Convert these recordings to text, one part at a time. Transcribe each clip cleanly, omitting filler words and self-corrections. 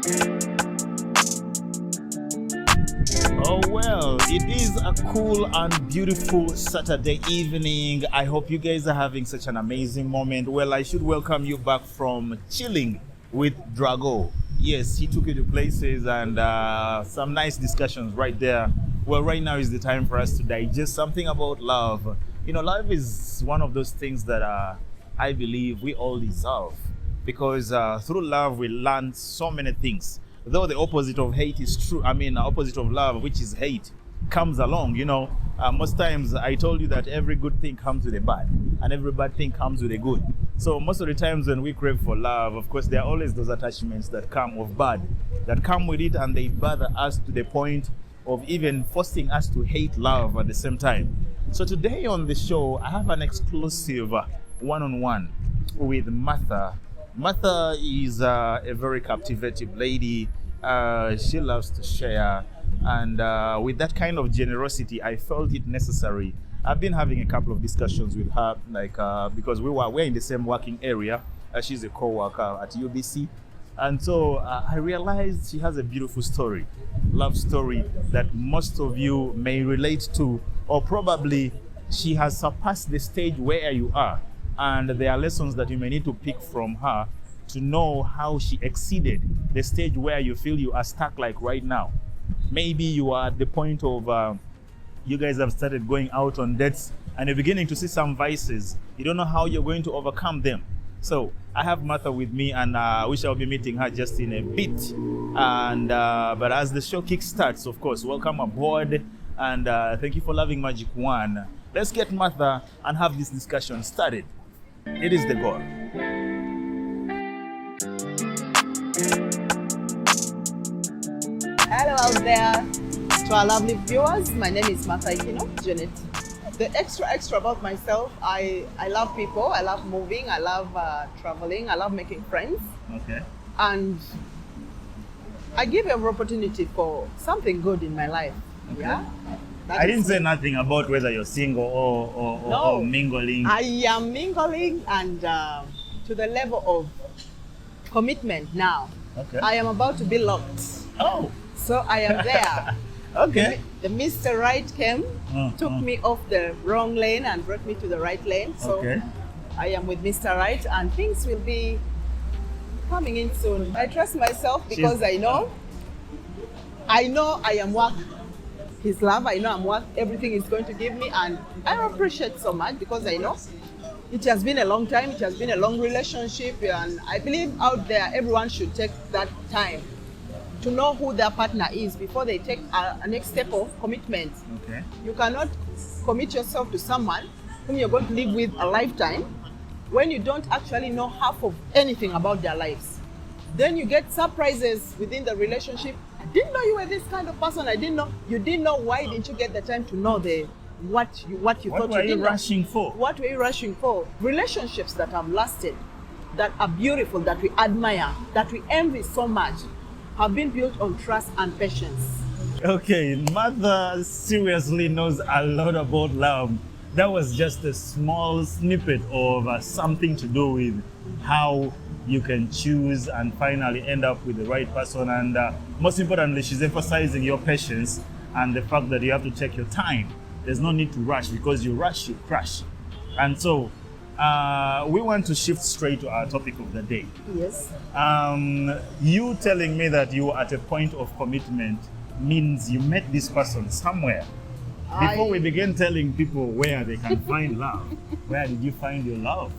Oh, well, it is a cool and beautiful Saturday evening. I hope you guys are having such an amazing moment. Well, I should welcome you back from chilling with Drago. Yes, he took you to places and some nice discussions right there. Well, right now is the time for us to digest something about love. You know, love is one of those things that I believe we all deserve because through love we learn so many things. Though the opposite of hate is true, opposite of love, which is hate, comes along. Most times I told you that every good thing comes with a bad, and every bad thing comes with a good. So most of the times when we crave for love, of course, there are always those attachments that come of bad, that come with it, and they bother us to the point of even forcing us to hate love at the same time. So today on the show, I have an exclusive one-on-one with Martha. Martha is a very captivating lady. She loves to share, and with that kind of generosity, I felt it necessary. I've been having a couple of discussions with her, because we're in the same working area. She's a co-worker at UBC, and so I realized she has a beautiful story, love story that most of you may relate to, or probably she has surpassed the stage where you are. And there are lessons that you may need to pick from her to know how she exceeded the stage where you feel you are stuck, like right now. Maybe you are at the point of you guys have started going out on dates and you're beginning to see some vices. You don't know how you're going to overcome them. So I have Martha with me, and we shall be meeting her just in a bit. And but as the show kickstarts, of course, welcome aboard, and thank you for loving Magic One. Let's get Martha and have this discussion started. It is the goal. Hello out there to our lovely viewers. My name is Martha Ikino. The extra about myself, I love people, I love moving, I love traveling, I love making friends. Okay. And I give every opportunity for something good in my life. Okay. Yeah. I didn't say nothing about whether you're single or mingling. I am mingling, and to the level of commitment now. Okay. I am about to be locked. Oh. So I am there. Okay. The Mr. Right came, took me off the wrong lane and brought me to the right lane. So Okay. I am with Mr. Right, and things will be coming in soon. I trust myself because I know I am worth his love. I know I'm worth everything he's going to give me, and I appreciate so much because I know it has been a long time, it has been a long relationship, and I believe out there everyone should take that time to know who their partner is before they take a next step of commitment. Okay. You cannot commit yourself to someone whom you're going to live with a lifetime when you don't actually know half of anything about their lives. Then you get surprises within the relationship. I didn't know you were this kind of person. I didn't know. You didn't know. Why didn't you get the time to know what you thought you didn't know? What were you rushing for? What were you rushing for? Relationships that have lasted, that are beautiful, that we admire, that we envy so much, have been built on trust and patience. Okay, Mother seriously knows a lot about love. That was just a small snippet of something to do with how you can choose and finally end up with the right person. And most importantly, she's emphasizing your patience and the fact that you have to take your time. There's no need to rush, because you rush, you crash. And so we want to shift straight to our topic of the day. Yes. You telling me that you are at a point of commitment means you met this person somewhere. Before we begin telling people where they can find love, where did you find your love?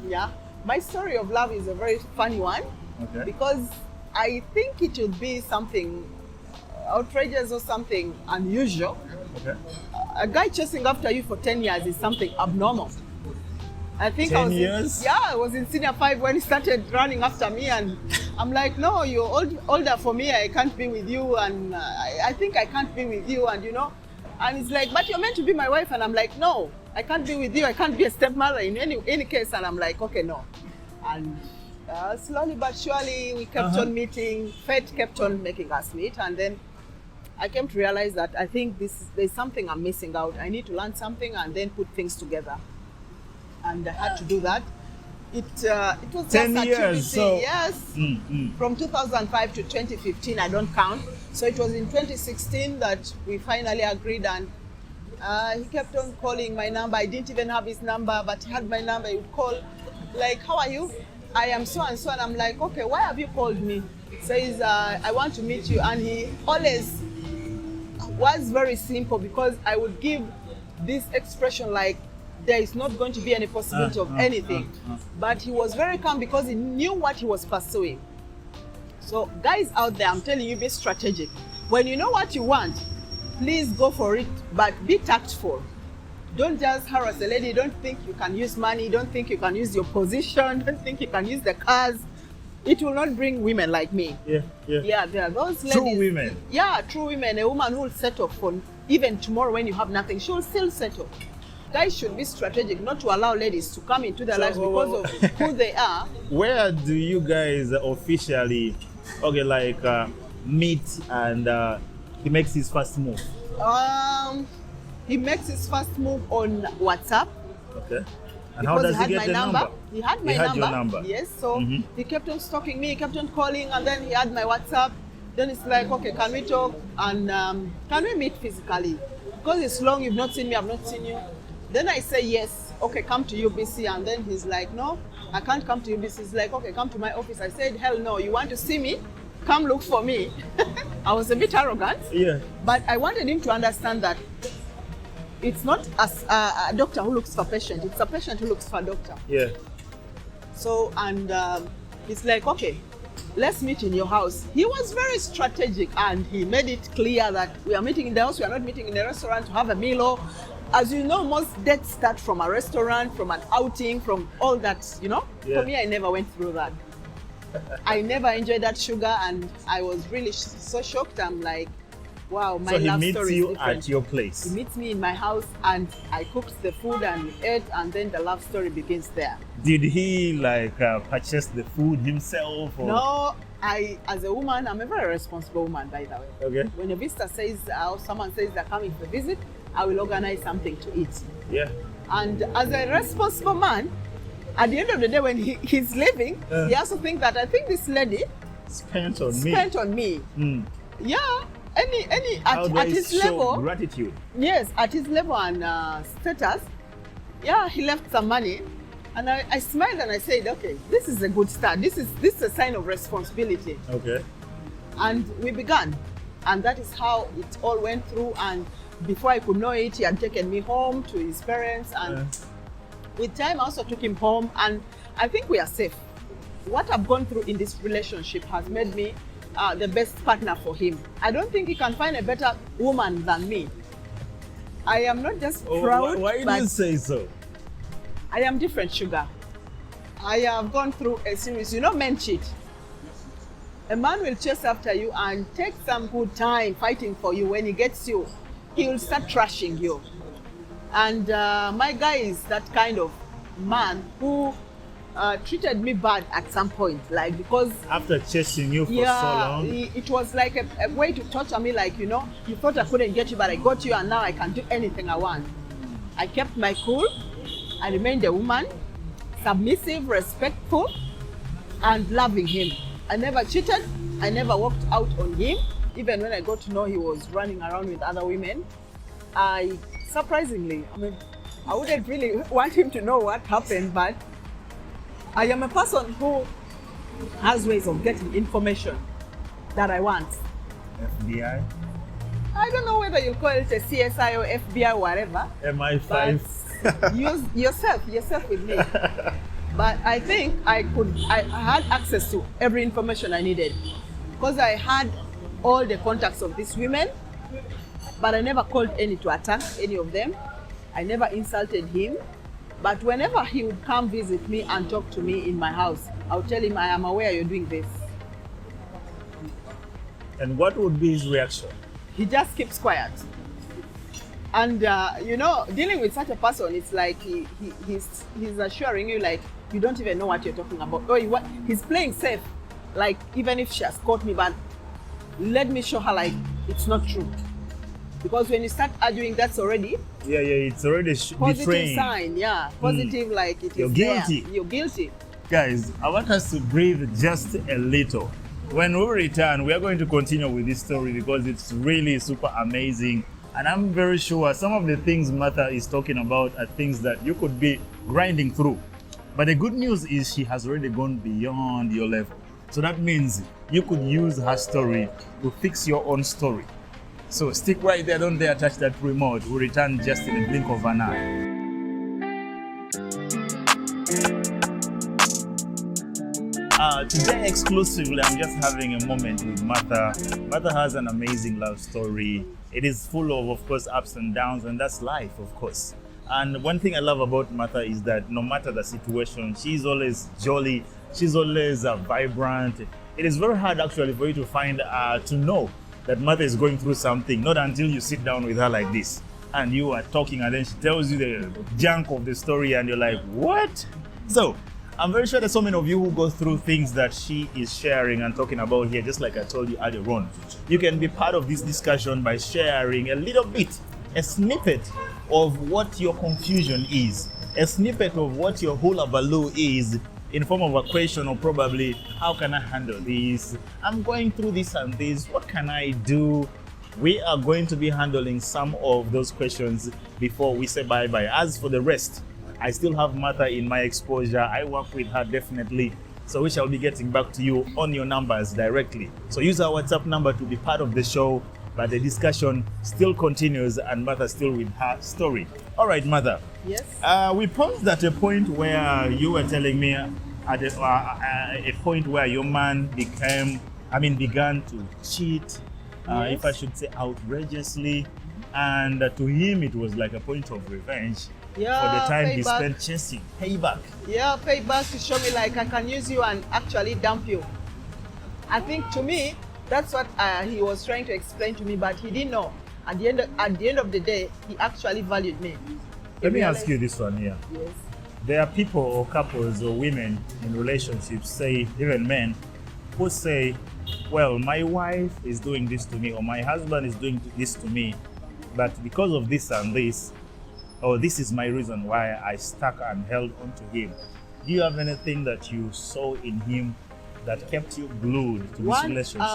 Yeah, my story of love is a very funny one. Okay. Because I think it would be something outrageous or something unusual. Okay. A guy chasing after you for 10 years is something abnormal. I think 10 years? I was in senior 5 when he started running after me, and I'm like, no, you're older for me, I can't be with you, and I think I can't be with you, and and it's like, but you're meant to be my wife, and I'm like, no, I can't be with you, I can't be a stepmother in any case, and I'm like, okay, no. And slowly but surely we kept on meeting, fate kept on making us meet, and then I came to realize that I think there's something I'm missing out. I need to learn something and then put things together. And I had to do that. It was 10 just years, activity, so- yes. From 2005 to 2015, I don't count. So it was in 2016 that we finally agreed, and he kept on calling my number. I didn't even have his number, but he had my number. He would call, like, how are you? I am so and so, and I'm like, okay, why have you called me? Says, I want to meet you, and he always was very simple because I would give this expression like there is not going to be any possibility of anything. But he was very calm because he knew what he was pursuing. So guys out there, I'm telling you, be strategic. When you know what you want, please go for it, but be tactful. Don't just harass a lady. Don't think you can use money. Don't think you can use your position. Don't think you can use the cars. It will not bring women like me. Yeah, there are those ladies. True women. Yeah, true women. A woman who will settle for even tomorrow when you have nothing, she will still settle. Guys should be strategic, not to allow ladies to come into their lives because of who they are. Where do you guys officially, meet and he makes his first move? He makes his first move on WhatsApp. Okay. And how does he get the number? He had my your number. Yes, so he kept on stalking me, he kept on calling, and then he had my WhatsApp. Then it's like, okay, can we talk and can we meet physically? Because it's long, you've not seen me, I've not seen you. Then I say yes, okay, come to UBC, and then he's like, no, I can't come to UBC. He's like, okay, come to my office. I said, hell no, you want to see me? Come look for me. I was a bit arrogant, but I wanted him to understand that it's not a doctor who looks for patient, it's a patient who looks for a doctor. Yeah. So, and it's like, okay, let's meet in your house. He was very strategic, and he made it clear that we are meeting in the house, we are not meeting in a restaurant to have a meal. As you know, most dates start from a restaurant, from an outing, from all that, you know? Yeah. For me, I never went through that. I never enjoyed that sugar, and I was really so shocked. I'm like, wow, my love story is different. So he meets you at your place? He meets me in my house, and I cooked the food and we ate, and then the love story begins there. Did he purchase the food himself? Or? No, as a woman, I'm a very responsible woman, by the way. Okay. When a visitor says, or someone says they're coming for a visit, I will organize something to eat. Yeah. And as a responsible man, at the end of the day, when he's leaving, he has to think that I think this lady spent on me. Yeah. At his level, gratitude. Yes, at his level and status, yeah, he left some money, and I smiled and I said, okay, this is a good start. This is a sign of responsibility. Okay. And we began, and that is how it all went through. And before I could know it, he had taken me home to his parents, and with time, I also took him home, and I think we are safe. What I've gone through in this relationship has made me the best partner for him. I don't think he can find a better woman than me. I am not just proud. Why do you say so? I am different, sugar. I have gone through a series. You know, men cheat. A man will chase after you and take some good time fighting for you. When he gets you, he will start trashing you. And my guy is that kind of man who treated me bad at some point, like, because after chasing you for so long, it was like a way to torture me, like, you know, you thought I couldn't get you, but I got you, and now I can do anything I want. I kept my cool. I remained a woman, submissive, respectful, and loving him. I never cheated. I never walked out on him. Even when I got to know he was running around with other women, surprisingly, I wouldn't really want him to know what happened, but I am a person who has ways of getting information that I want. FBI? I don't know whether you'll call it a CSI or FBI, whatever. MI5? Use yourself with me. But I think I had access to every information I needed, because I had all the contacts of these women, but I never called any to attack any of them. I never insulted him. But whenever he would come visit me and talk to me in my house, I would tell him, I am aware you're doing this. And what would be his reaction? He just keeps quiet. And you know, dealing with such a person, it's like he's assuring you, like, you don't even know what you're talking about. Or he's playing safe, like, even if she has caught me, but let me show her, like, it's not true. Because when you start arguing, that's already Yeah, it's already positive betraying. sign. Yeah, positive, like it is You're guilty. there. You're guilty. Guys, I want us to breathe just a little. When we return, we are going to continue with this story because it's really super amazing. And I'm very sure some of the things Martha is talking about are things that you could be grinding through. But the good news is she has already gone beyond your level. So that means you could use her story to fix your own story. So stick right there, don't dare touch that remote. We'll return just in a blink of an eye. Today exclusively, I'm just having a moment with Martha. Martha has an amazing love story. It is full of course, ups and downs, and that's life, of course. And one thing I love about Martha is that no matter the situation, she's always jolly, she's always vibrant. It is very hard actually for you to find, to know that Martha is going through something, not until you sit down with her like this and you are talking and then she tells you the junk of the story and you're like, what? So, I'm very sure there's so many of you who go through things that she is sharing and talking about here, just like I told you earlier on. You can be part of this discussion by sharing a little bit, a snippet of what your confusion is, a snippet of what your hullabaloo is in form of a question, or probably, how can I handle this? I'm going through this and this, what can I do? We are going to be handling some of those questions before we say bye-bye. As for the rest, I still have Martha in my exposure. I work with her definitely. So we shall be getting back to you on your numbers directly. So use our WhatsApp number to be part of the show, but the discussion still continues and Martha still with her story. All right, Martha. Yes. We paused at a point where you were telling me at a point where your man began to cheat, Yes. if I should say outrageously. And to him, it was like a point of revenge. Yeah, For the time he payback. spent chasing. Payback. Yeah, payback to show me like I can use you and actually dump you. I think to me, that's what he was trying to explain to me, but he didn't know. At the end of the day, he actually valued me. Let me ask you this one here. Yes. There are people or couples or women in relationships, say even men, who say, well, my wife is doing this to me or my husband is doing this to me, but because of this and this, or this is my reason why I stuck and held on to him. Do you have anything that you saw in him that kept you glued to this relationship?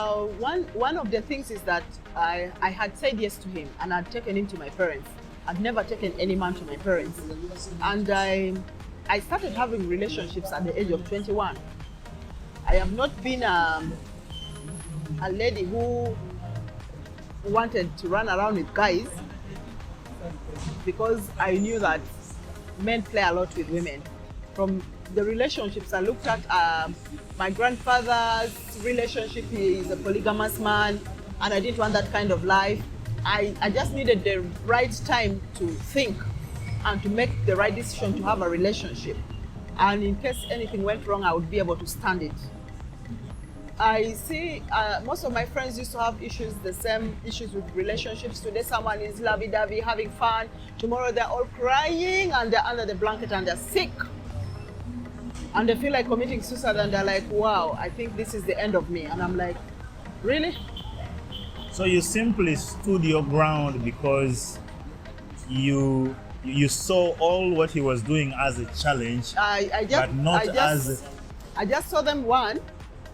One of the things is that I had said yes to him and I'd taken him to my parents. I've never taken any man to my parents. And I started having relationships at the age of 21. I have not been a lady who wanted to run around with guys, because I knew that men play a lot with women. From the relationships I looked at, my grandfather's relationship, he is a polygamous man, and I didn't want that kind of life. I just needed the right time to think and to make the right decision to have a relationship. And in case anything went wrong, I would be able to stand it. I see most of my friends used to have issues, the same issues with relationships. Today someone is lovey-dovey, having fun. Tomorrow they're all crying and they're under the blanket and they're sick. And they feel like committing suicide and they're like, wow, I think this is the end of me. And I'm like, really? So you simply stood your ground because you saw all what he was doing as a challenge, but not as... I just saw them, one,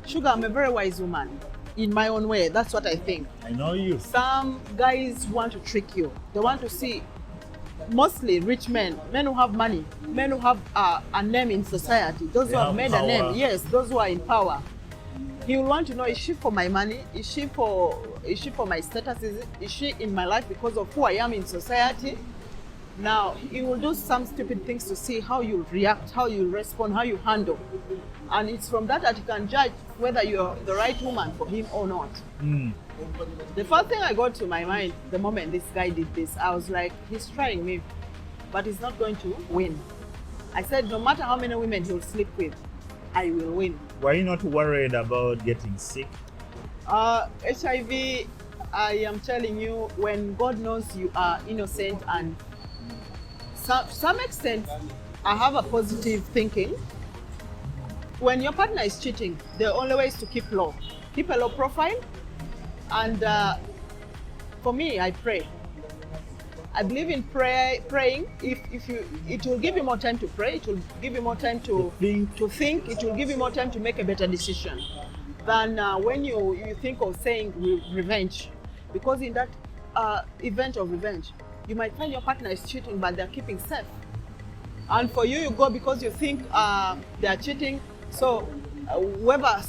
Sugar, I'm a very wise woman. In my own way, that's what I think. I know you. Some guys want to trick you. They want to see, mostly rich men, men who have money, men who have a name in society, those who have made a name, yes, those who are in power. He will want to know, is she for my money? Is she for my status? Is she in my life because of who I am in society? Now, he will do some stupid things to see how you react, how you respond, how you handle. And it's from that he can judge whether you're the right woman for him or not. The first thing I got to my mind the moment this guy did this, I was like, he's trying me, but he's not going to win. I said, no matter how many women he'll sleep with, I will win. Were you not worried about getting sick? HIV, I am telling you, when God knows you are innocent, and to some extent, I have a positive thinking. When your partner is cheating, the only way is to keep a low profile. And for me, I pray. I believe in praying. If you, it will give you more time to pray. It will give you more time to think. It will give you more time to make a better decision than when you think of saying revenge, because in that event of revenge, you might find your partner is cheating, but they're keeping safe. And for you, you go because you think they are cheating. So whoever,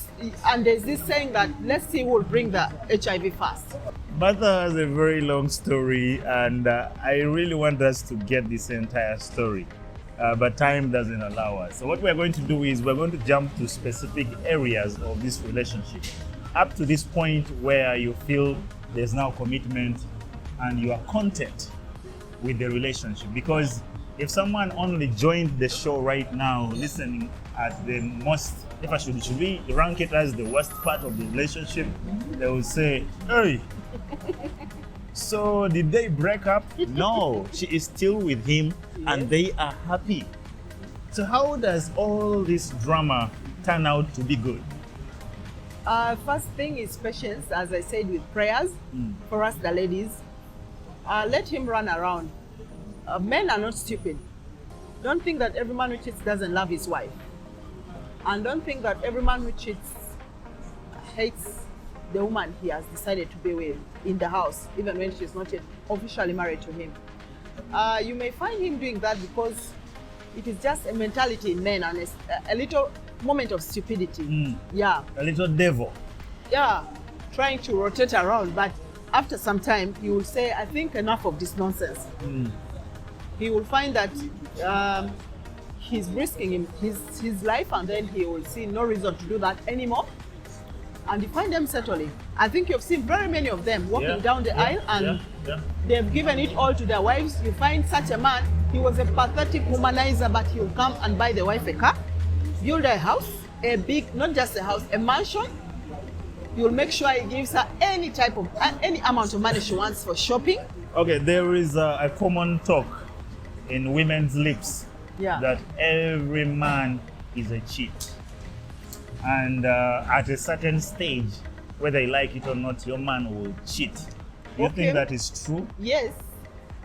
and there's this saying that let's see who will bring the HIV first. Martha has a very long story, and I really want us to get this entire story, but time doesn't allow us. So what we're going to do is we're going to jump to specific areas of this relationship, up to this point where you feel there's now commitment and you are content with the relationship. Because if someone only joined the show right now, listening at the most, if I should we rank it as the worst part of the relationship, they will say, hey, so did they break up? No, she is still with him and they are happy. So how does all this drama turn out to be good? First thing is patience, as I said, with prayers. For us, the ladies, let him run around. Men are not stupid. Don't think that every man who cheats doesn't love his wife. And don't think that every man who cheats hates the woman he has decided to be with in the house, even when she's not yet officially married to him. You may find him doing that because it is just a mentality in men and a little moment of stupidity. Yeah. A little devil. Yeah, trying to rotate around. But after some time, he will say, I think enough of this nonsense. He will find that he's risking his life, and then he will see no reason to do that anymore. And you find them settling. I think you've seen very many of them walking down the aisle, and they've given it all to their wives. You find such a man, he was a pathetic womanizer, but he'll come and buy the wife a car, build a house, a big, not just a house, a mansion. You'll make sure he gives her any amount of money she wants for shopping. Okay, there is a common talk in women's lips that every man is a cheat. And at a certain stage, whether you like it or not, your man will cheat. Do you think that is true? Yes.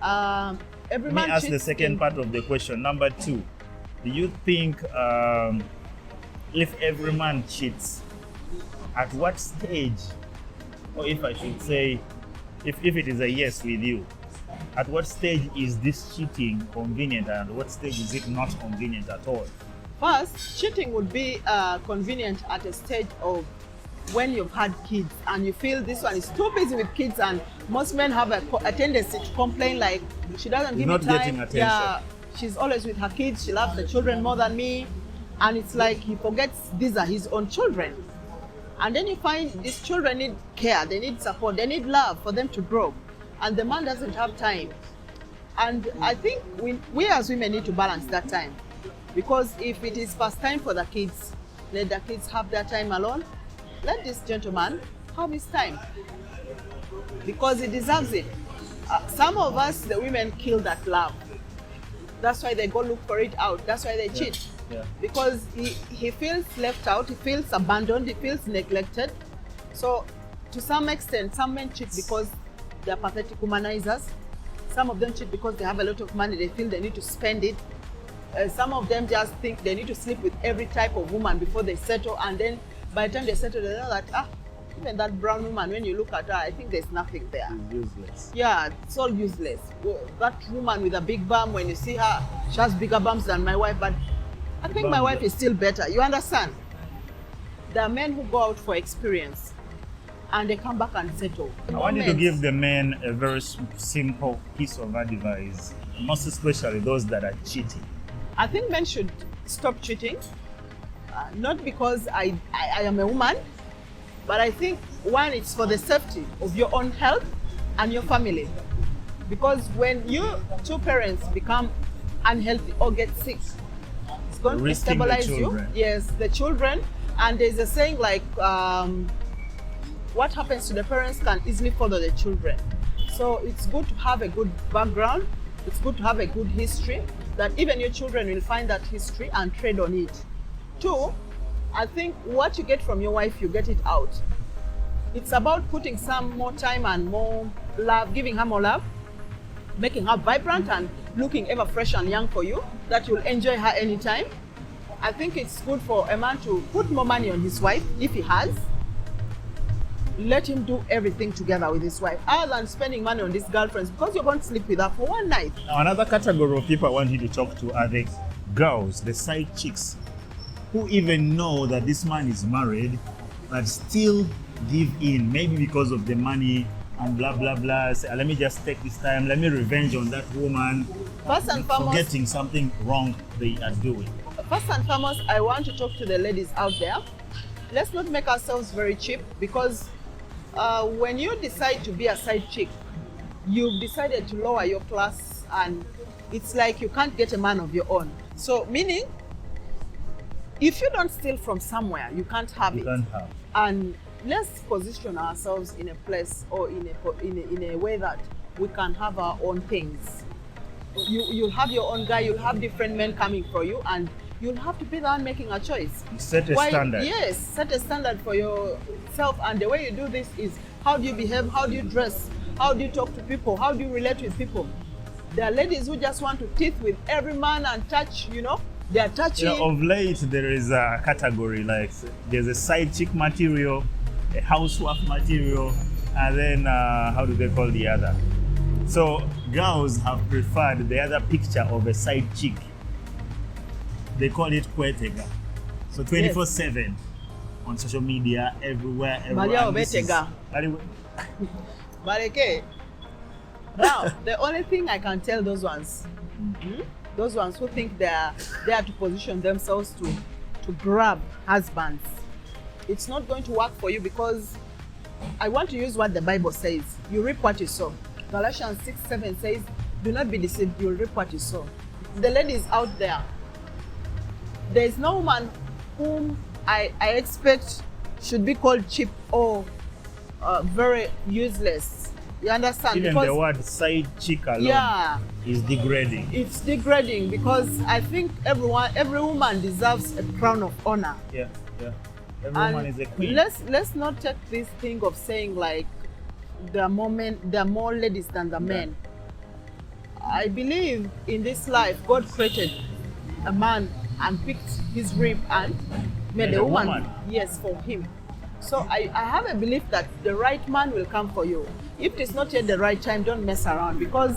Every man cheats. Let me ask the second part of the question. Number 2, do you think if every man cheats, at what stage, or if I should say, if it is a yes with you, at what stage is this cheating convenient and at what stage is it not convenient at all? First, cheating would be convenient at a stage of when you've had kids and you feel this one is too busy with kids, and most men have a tendency to complain like, she doesn't give me time. Not getting attention. Yeah, she's always with her kids, she loves the children more than me. And it's like he forgets these are his own children. And then you find these children need care, they need support, they need love for them to grow. And the man doesn't have time. And I think we as women need to balance that time. Because if it is first time for the kids, let the kids have their time alone. Let this gentleman have his time. Because he deserves it. Some of us, the women, kill that love. That's why they go look for it out. That's why they cheat. Yeah. Because he feels left out, he feels abandoned, he feels neglected. So to some extent, some men cheat because they're pathetic womanizers. Some of them cheat because they have a lot of money, they feel they need to spend it. Some of them just think they need to sleep with every type of woman before they settle, and then by the time they settle, they know that, even that brown woman, when you look at her, I think there's nothing there. It's useless. Yeah, it's all useless. That woman with a big bum, when you see her, she has bigger bums than my wife, but I think my wife is still better. You understand? There are men who go out for experience and they come back and settle. I want you to give the men a very simple piece of advice, most especially those that are cheating. I think men should stop cheating, not because I am a woman, but I think, one, it's for the safety of your own health and your family. Because when you two parents become unhealthy or get sick, it's going to destabilize you. Yes, the children. And there's a saying like, what happens to the parents can easily follow the children. So it's good to have a good background. It's good to have a good history, that even your children will find that history and trade on it. 2, I think what you get from your wife, you get it out. It's about putting some more time and more love, giving her more love, making her vibrant and looking ever fresh and young for you, that you'll enjoy her anytime. I think it's good for a man to put more money on his wife if he has. Let him do everything together with his wife, other than spending money on these girlfriends, because you're going to sleep with her for one night. Now, another category of people I want you to talk to are the girls, the side chicks, who even know that this man is married, but still give in, maybe because of the money and blah blah blah. Say, let me just take this time, let me revenge on that woman, First and foremost, forgetting something wrong they are doing. First and foremost, I want to talk to the ladies out there. Let's not make ourselves very cheap, because when you decide to be a side chick, you've decided to lower your class, and it's like you can't get a man of your own. So meaning, if you don't steal from somewhere, you can't have it. And let's position ourselves in a place or in a way that we can have our own things. You'll have your own guy, you'll have different men coming for you, and you'll have to be the one making a choice. Set a standard. Yes, set a standard for yourself. And the way you do this is, how do you behave, how do you dress, how do you talk to people, how do you relate with people. There are ladies who just want to teeth with every man and touch, they are touching. Of late, there is a category, like there's a side chick material, a housewife material, and then how do they call the other? So girls have preferred the other picture of a side chick. They call it kwetega. So 24/7 on social media, everywhere. Maria Obetega. Bareke. Now, the only thing I can tell those ones, those ones who think they are there to position themselves to grab husbands, it's not going to work for you, because I want to use what the Bible says. You reap what you sow. Galatians 6:7 says, do not be deceived, you'll reap what you sow. The ladies out there, there is no woman whom I expect should be called cheap or very useless. You understand? Even because the word side chick alone is degrading. It's degrading, because I think every woman deserves a crown of honor. Yeah. Every woman is a queen. Let's not take this thing of saying like there are more ladies than the men. I believe in this life, God created a man and picked his rib and made a woman. Yes, for him. So I have a belief that the right man will come for you. If it's not yet the right time, don't mess around, because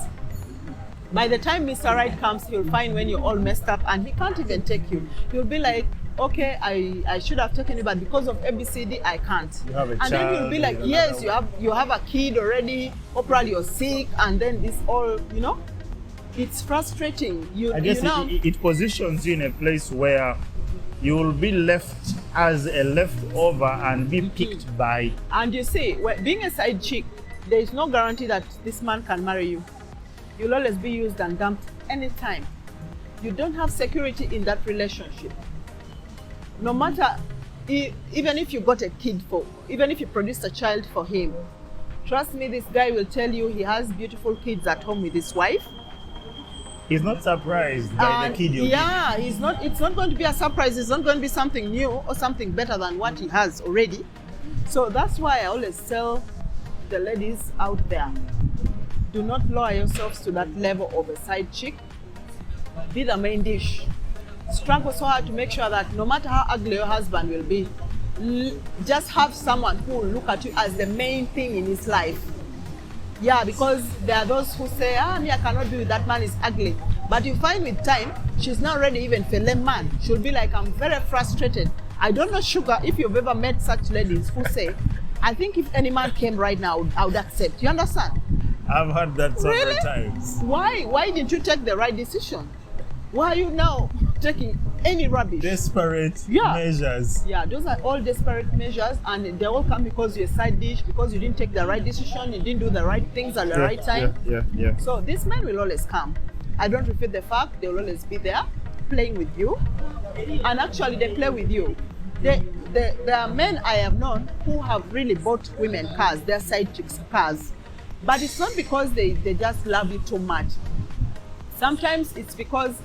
by the time Mr. Right comes, he'll find when you're all messed up and he can't even take you. He'll be like, okay, I should have taken you, but because of ABCD, I can't. You have a child, then you'll be like, yes, you have a kid already, or probably you're sick, and then this all, it's frustrating. I guess it positions you in a place where you will be left as a leftover and be picked by. And you see, being a side chick, there is no guarantee that this man can marry you. You'll always be used and dumped anytime. You don't have security in that relationship. No matter, even if you got a kid even if you produced a child for him, trust me, this guy will tell you he has beautiful kids at home with his wife. He's not surprised by the kid you it's not going to be a surprise. It's not going to be something new or something better than what he has already. So that's why I always tell the ladies out there, do not lower yourselves to that level of a side chick. Be the main dish. Struggle so hard to make sure that no matter how ugly your husband will be, just have someone who will look at you as the main thing in his life. Yeah, because there are those who say, me, I cannot be with that man, is ugly. But you find with time, she's not ready even for a man. She'll be like, I'm very frustrated. I don't know, Sugar, if you've ever met such ladies who say, I think if any man came right now, I would accept. You understand? I've heard that several times. Why didn't you take the right decision? Why are you now taking any rubbish? Desperate measures. Yeah, those are all desperate measures, and they all come because you're a side dish, because you didn't take the right decision, you didn't do the right things at the right time. Yeah. So these men will always come. I don't refute the fact they will always be there playing with you, and actually they play with you. There are men I have known who have really bought women cars, their side chicks cars, but it's not because they just love you too much. Sometimes it's because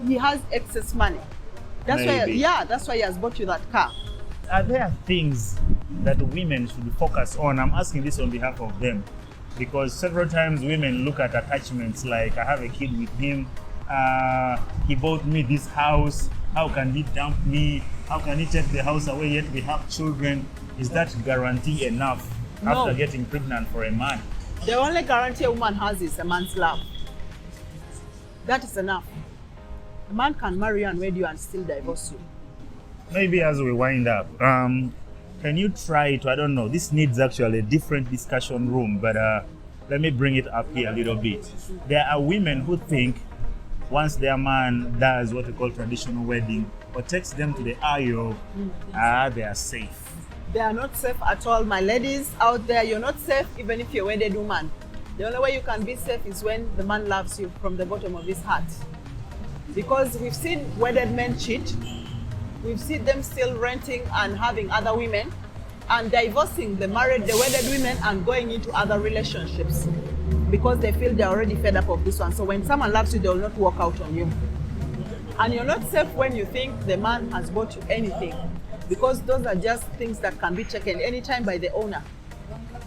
he has excess money. That's why he has bought you that car. Are there things that women should focus on? I'm asking this on behalf of them. because several times women look at attachments like, I have a kid with him, he bought me this house, how can he dump me, how can he take the house away yet we have children? Is that guarantee enough after getting pregnant for a man? The only guarantee a woman has is a man's love. That is enough. A man can marry you and wed you and still divorce you. Maybe as we wind up, can you try to, I don't know, this needs actually a different discussion room, but let me bring it up here a little bit. There are women who think once their man does what we call traditional wedding or takes them to the aisle, they are safe. They are not safe at all. My ladies out there, you're not safe even if you're a wedded woman. The only way you can be safe is when the man loves you from the bottom of his heart. Because we've seen wedded men cheat. We've seen them still renting and having other women and divorcing the wedded women and going into other relationships because they feel they're already fed up of this one. So when someone loves you, they will not walk out on you. And you're not safe when you think the man has bought you anything, because those are just things that can be taken anytime by the owner.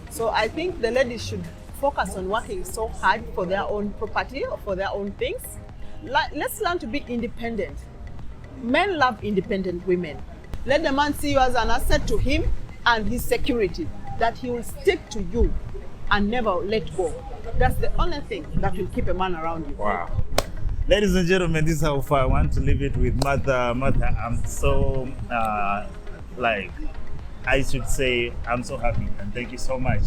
So I think the ladies should focus on working so hard for their own property or for their own things. Let's learn to be independent. Men love independent women. Let the man see you as an asset to him and his security, that he will stick to you and never let go. That's the only thing that will keep a man around you. Wow. Ladies and gentlemen, this is how far I want to leave it with Martha. Martha, I'm so, I should say, I'm so happy, and thank you so much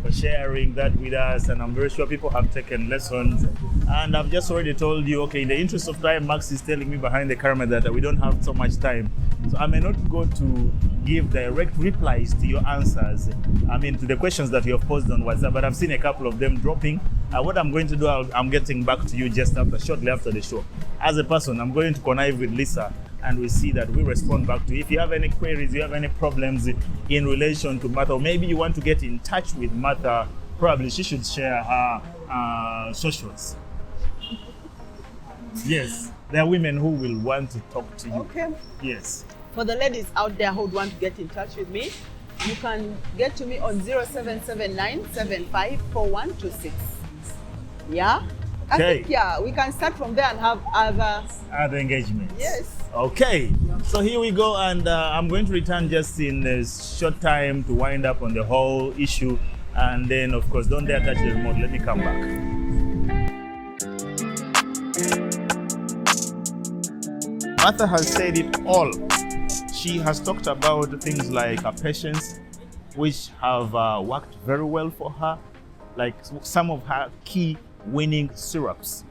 for sharing that with us. And I'm very sure people have taken lessons. And I've just already told you, okay, in the interest of time, Max is telling me behind the camera that we don't have so much time. So I may not go to give direct replies to your answers, to the questions that you have posed on WhatsApp, but I've seen a couple of them dropping. What I'm going to do, I'm getting back to you just shortly after the show. As a person, I'm going to connive with Lisa, and we see that we respond back to you. If you have any queries, you have any problems in relation to Martha, or maybe you want to get in touch with Martha, probably she should share her socials. Yes, there are women who will want to talk to you. Okay. Yes. For the ladies out there who would want to get in touch with me, you can get to me on 0779754126. Yeah? Okay. I think, we can start from there and have other engagements. Yes. Okay. So here we go, and I'm going to return just in a short time to wind up on the whole issue. And then, of course, don't dare touch the remote. Let me come back. Martha has said it all. She has talked about things like her patience, which have worked very well for her, like some of her key winning syrups.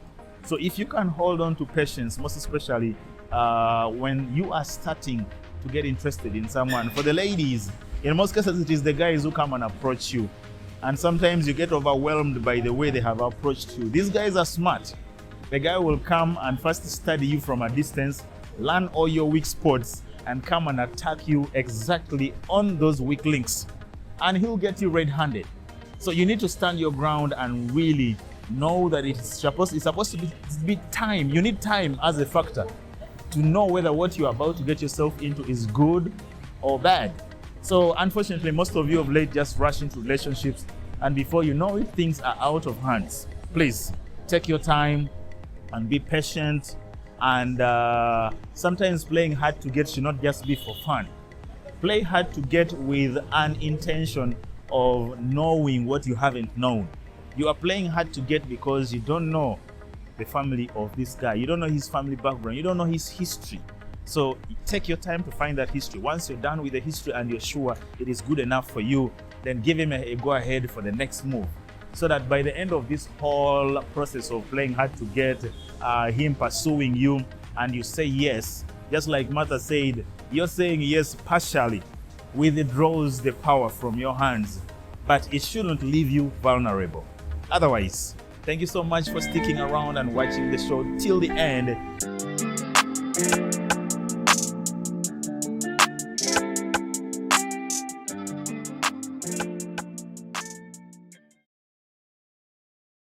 So if you can hold on to patience, most especially when you are starting to get interested in someone. For the ladies, in most cases, it is the guys who come and approach you. And sometimes you get overwhelmed by the way they have approached you. These guys are smart. The guy will come and first study you from a distance, learn all your weak spots, and come and attack you exactly on those weak links. And he'll get you red-handed. So you need to stand your ground and really know that it's supposed to be time. You need time as a factor to know whether what you're about to get yourself into is good or bad. So unfortunately, most of you of late just rush into relationships, and before you know it, things are out of hands. Please take your time and be patient. And sometimes playing hard to get should not just be for fun. Play hard to get with an intention of knowing what you haven't known. You are playing hard to get because you don't know the family of this guy. You don't know his family background. You don't know his history. So take your time to find that history. Once you're done with the history and you're sure it is good enough for you, then give him a go ahead for the next move. So that by the end of this whole process of playing hard to get, him pursuing you, and you say yes, just like Martha said, you're saying yes partially, withdraws the power from your hands, but it shouldn't leave you vulnerable. Otherwise, thank you so much for sticking around and watching the show till the end.